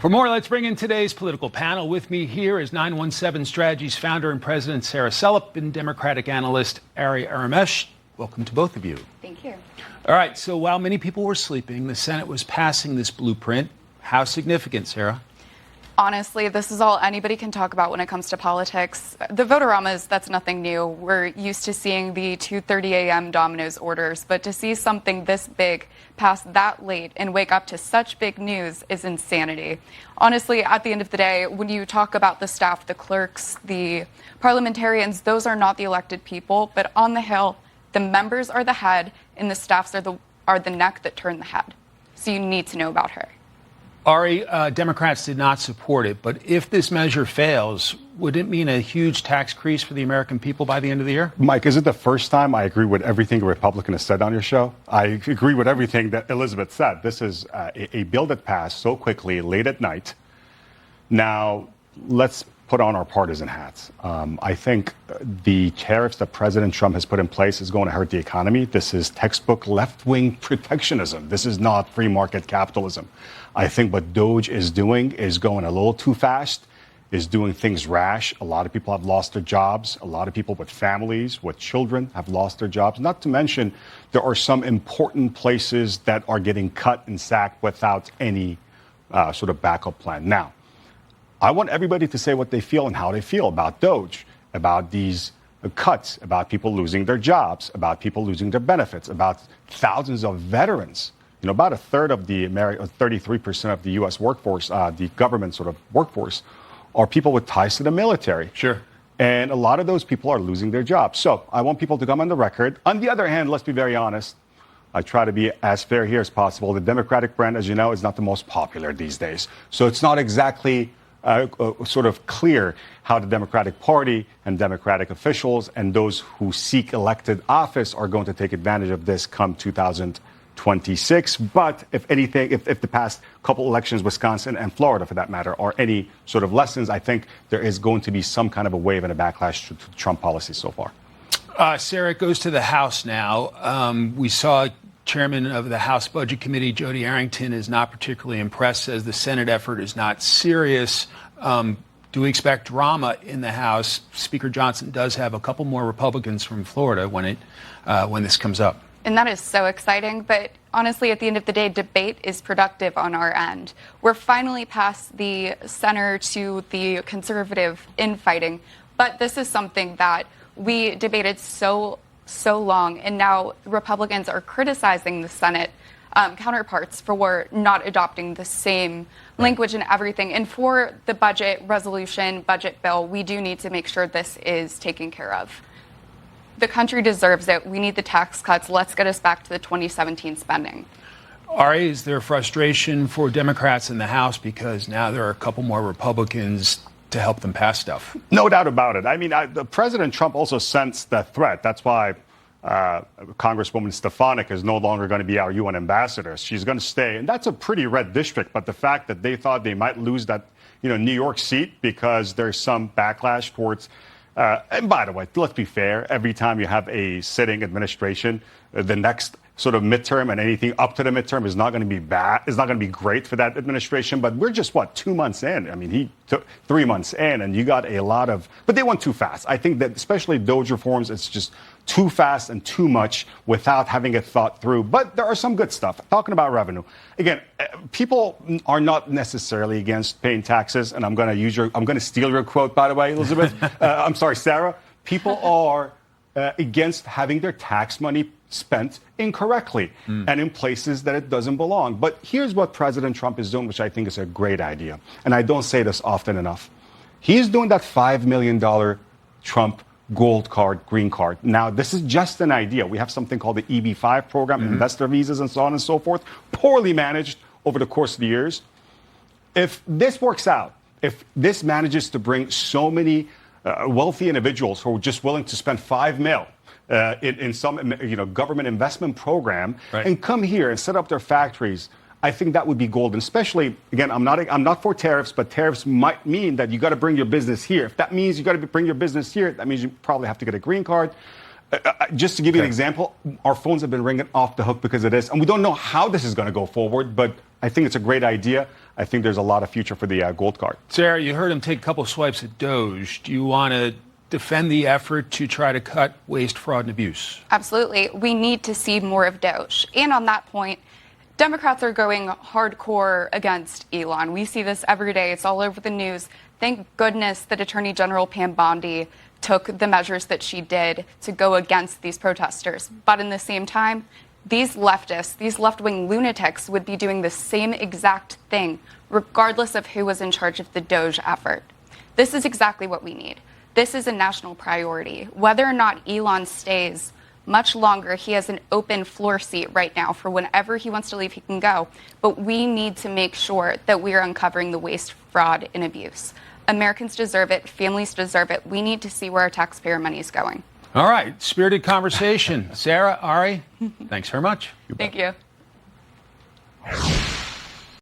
For more, let's bring in today's political panel. With me here is 917 Strategies founder and president Sarah Selip and Democratic analyst Ari Aramesh. Welcome to both of you. Thank you. All right, so while many people were sleeping, the Senate was passing this blueprint. How significant, Sarah? Honestly, this is all anybody can talk about when it comes to politics. The Voteramas, that's nothing new. We're used to seeing the 2:30 a.m. Domino's orders, but to see something this big pass that late and wake up to such big news is insanity. Honestly, at the end of the day, when you talk about the staff, the clerks, the parliamentarians, those are not the elected people, but on the Hill, the members are the head and the staffs are the neck that turn the head. So you need to know about her. Ari, Democrats did not support it, but if this measure fails, would it mean a huge tax increase for the American people by the end of the year? Mike, is it the first time I agree with everything a Republican has said on your show? I agree with everything that Elizabeth said. This is a bill that passed so quickly, late at night. Now, let's put on our partisan hats. I think the tariffs that President Trump has put in place is going to hurt the economy. This is textbook left-wing protectionism. This is not free market capitalism. I think what DOGE is doing is going a little too fast, is doing things rash. A lot of people have lost their jobs. A lot of people with families, with children have lost their jobs. Not to mention, there are some important places that are getting cut and sacked without any sort of backup plan. Now, I want everybody to say what they feel and how they feel about DOGE, about these cuts, about people losing their jobs, about people losing their benefits, about thousands of veterans. You know, about a third of the 33% of the U.S. workforce, the government sort of workforce, are people with ties to the military. Sure. And a lot of those people are losing their jobs. So I want people to come on the record. On the other hand, let's be very honest. I try to be as fair here as possible. The Democratic brand, as you know, is not the most popular these days. So it's not exactly sort of clear how the Democratic Party and Democratic officials and those who seek elected office are going to take advantage of this come 2026. But if anything, if the past couple elections, Wisconsin and Florida, for that matter, are any sort of lessons, I think there is going to be some kind of a wave and a backlash to Trump policy so far. Sarah, it goes to the House now. We saw Chairman of the House Budget Committee, Jody Arrington, is not particularly impressed, says the Senate effort is not serious. Do we expect drama in the House? Speaker Johnson does have a couple more Republicans from Florida when this comes up. And that is so exciting. But honestly, at the end of the day, debate is productive on our end. We're finally past the center to the conservative infighting. But this is something that we debated so long. And now Republicans are criticizing the Senate counterparts for not adopting the same language and everything. And for the budget resolution, budget bill, we do need to make sure this is taken care of. The country deserves it. We need the tax cuts. Let's get us back to the 2017 spending. Ari, is there frustration for Democrats in the House because now there are a couple more Republicans to help them pass stuff? No doubt about it. I mean, President Trump also sensed that threat. That's why Congresswoman Stefanik is no longer going to be our UN ambassador. She's going to stay. And that's a pretty red district. But the fact that they thought they might lose that, New York seat because there's some backlash towards. And by the way, let's be fair. Every time you have a sitting administration, the next sort of midterm and anything up to the midterm is not going to be bad. It's not going to be great for that administration. But we're just, 2 months in? I mean, he took 3 months in and you got a lot of. But they went too fast. I think that especially DOGE reforms, it's just too fast and too much without having it thought through. But there are some good stuff. Talking about revenue. Again, people are not necessarily against paying taxes. And I'm going to steal your quote, by the way, Elizabeth. I'm sorry, Sarah. People are against having their tax money spent incorrectly and in places that it doesn't belong. But here's what President Trump is doing, which I think is a great idea. And I don't say this often enough. He's doing that $5 million Trump gold card, green card. Now, this is just an idea. We have something called the EB-5 program, investor visas and so on and so forth, poorly managed over the course of the years. If this works out, if this manages to bring so many wealthy individuals who are just willing to spend $5 million in some government investment program and come here and set up their factories, I think that would be golden. Especially, again, I'm not for tariffs, but tariffs might mean that you got to bring your business here. If that means you got to bring your business here, that means you probably have to get a green card. Just to give you an example, our phones have been ringing off the hook because of this, and we don't know how this is going to go forward, but I think it's a great idea. I think there's a lot of future for the gold card. Sarah, you heard him take a couple swipes at DOGE. Do you want to defend the effort to try to cut waste, fraud, and abuse? Absolutely. We need to see more of DOGE. And on that point, Democrats are going hardcore against Elon. We see this every day. It's all over the news. Thank goodness that Attorney General Pam Bondi took the measures that she did to go against these protesters. But in the same time, these leftists, these left-wing lunatics would be doing the same exact thing, regardless of who was in charge of the DOGE effort. This is exactly what we need. This is a national priority. Whether or not Elon stays much longer, he has an open floor seat right now for whenever he wants to leave, he can go. But we need to make sure that we are uncovering the waste, fraud, and abuse. Americans deserve it. Families deserve it. We need to see where our taxpayer money is going. All right. Spirited conversation. Sarah, Ari, thanks very much. Thank you.